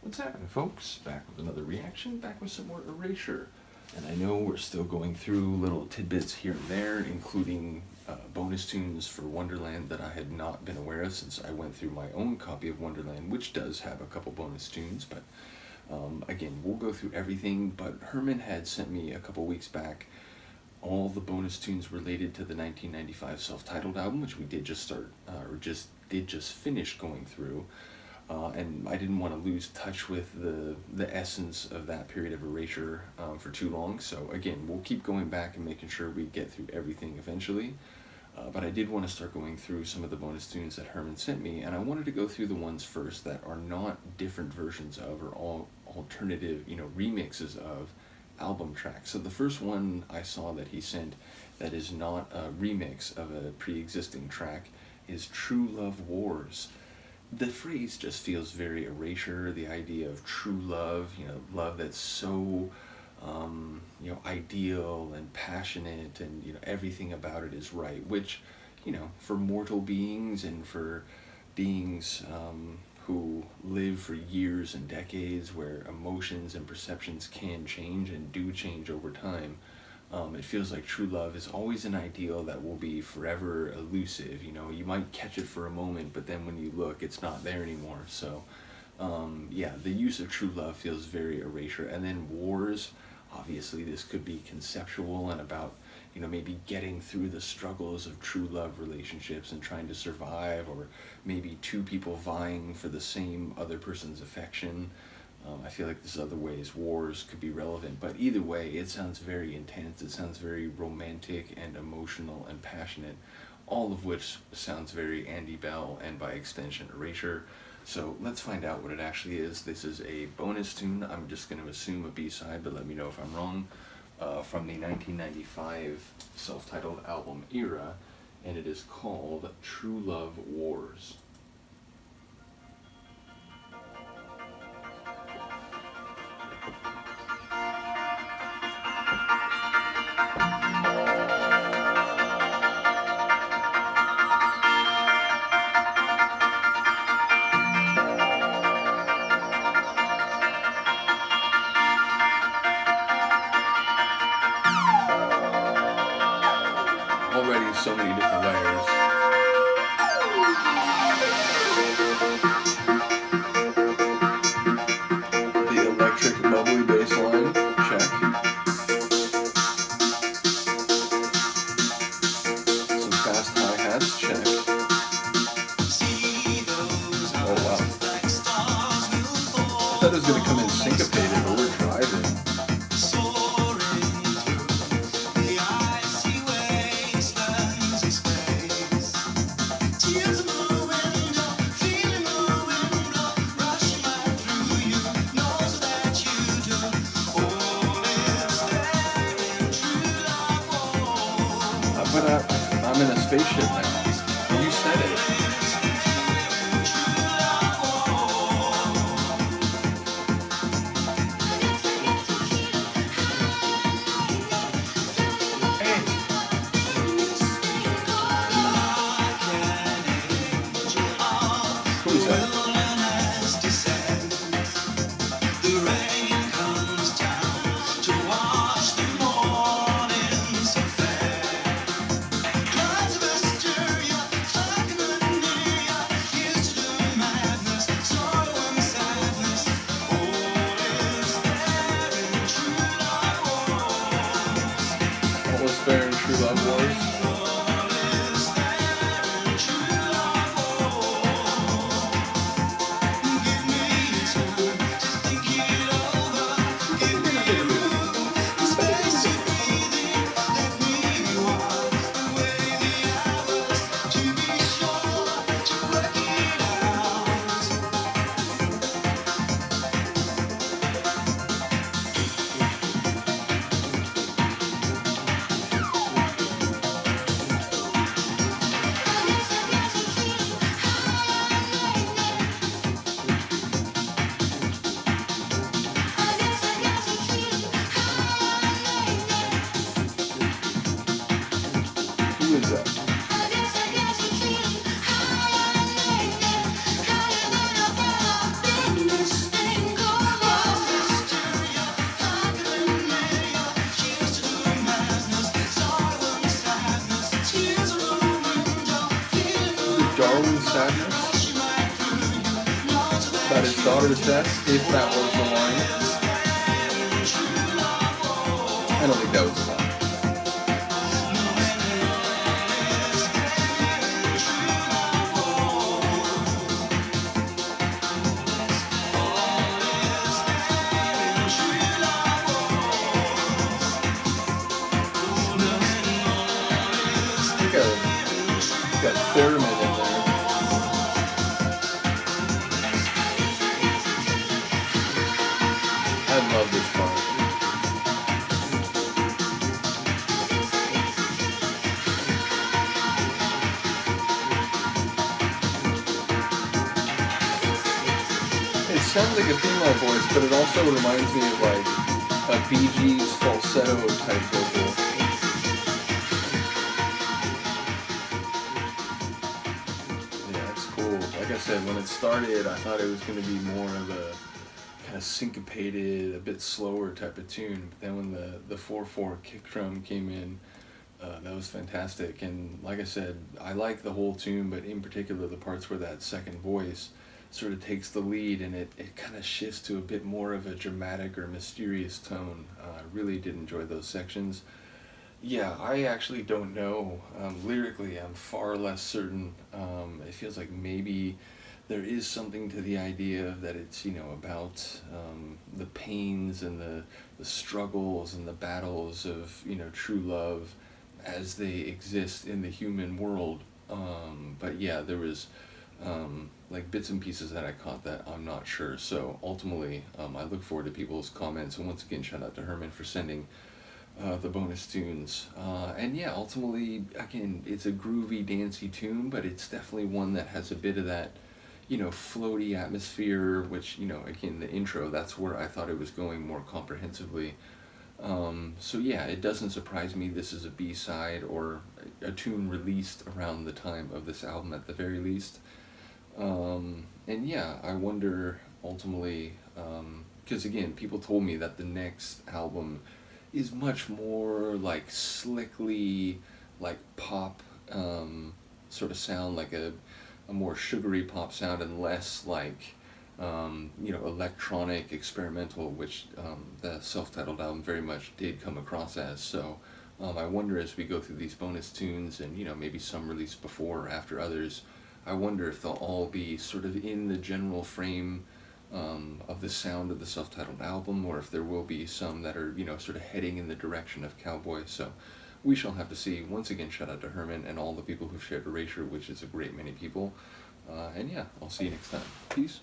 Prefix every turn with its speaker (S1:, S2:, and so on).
S1: What's happening, folks? Back with another reaction, back with some more Erasure. And I know we're still going through little tidbits here and there, including bonus tunes for Wonderland that I had not been aware of since I went through my own copy of Wonderland, which does have a couple bonus tunes. But again, we'll go through everything. But Herman had sent me a couple weeks back all the bonus tunes related to the 1995 self-titled album, which we did just start, or did just finish going through. And I didn't want to lose touch with the essence of that period of Erasure for too long. So again, we'll keep going back and making sure we get through everything eventually. But I did want to start going through some of the bonus tunes that Herman sent me, and I wanted to go through the ones first that are not different versions of or all alternative, remixes of album tracks. So the first one I saw that he sent that is not a remix of a pre-existing track is True Love Wars. The phrase just feels very Erasure, the idea of true love, love that's so, ideal and passionate, and, everything about it is right, which, for mortal beings and for beings who live for years and decades where emotions and perceptions can change and do change over time, it feels like true love is always an ideal that will be forever elusive. You might catch it for a moment, but then when you look, it's not there anymore. So, the use of true love feels very Erasure. And then wars, obviously this could be conceptual and about, maybe getting through the struggles of true love relationships and trying to survive, or maybe two people vying for the same other person's affection. I feel like there's other ways wars could be relevant, but either way, it sounds very intense. It sounds very romantic and emotional and passionate, all of which sounds very Andy Bell and by extension Erasure. So let's find out what it actually is. This is a bonus tune. I'm just going to assume a B-side, but let me know if I'm wrong, from the 1995 self-titled album Era, and it is called True Love Wars. Already so many different layers. The electric bubbly bass line, check. Some fast hi-hats, check. Oh wow. I thought it was going to come in syncopated, but we're driving. But I'm in a spaceship now. You said it. Hey. Who's that? own sadness about his daughter's death, if that was the line. I don't think that was the line. Got theremin in there. I love this part. It sounds like a female voice, but it also reminds me of like a Bee Gees falsetto type vocal. Like I said, when it started, I thought it was going to be more of a kind of syncopated, a bit slower type of tune. But then when the 4/4 kick drum came in, that was fantastic. And like I said, I like the whole tune, but in particular the parts where that second voice sort of takes the lead and it kind of shifts to a bit more of a dramatic or mysterious tone. I really did enjoy those sections. Yeah, I actually don't know. Lyrically, I'm far less certain. It feels like maybe there is something to the idea that it's, about the pains and the struggles and the battles of, true love as they exist in the human world. But yeah, there was like bits and pieces that I caught that I'm not sure. So ultimately, I look forward to people's comments. And once again, shout out to Herman for sending the bonus tunes. And yeah, ultimately, again, it's a groovy, dancey tune, but it's definitely one that has a bit of that, floaty atmosphere, which, again, the intro, that's where I thought it was going more comprehensively. So yeah, it doesn't surprise me this is a B-side or a tune released around the time of this album at the very least. And yeah, I wonder ultimately, because again, people told me that the next album is much more like slickly like pop sort of sound, like a more sugary pop sound, and less like electronic experimental, which the self-titled album very much did come across as. So I wonder, as we go through these bonus tunes and maybe some released before or after others, I wonder if they'll all be sort of in the general frame of the sound of the self-titled album, or if there will be some that are, sort of heading in the direction of Cowboy. So we shall have to see. Once again, shout out to Herman and all the people who've shared Erasure, which is a great many people. And yeah, I'll see you next time. Peace.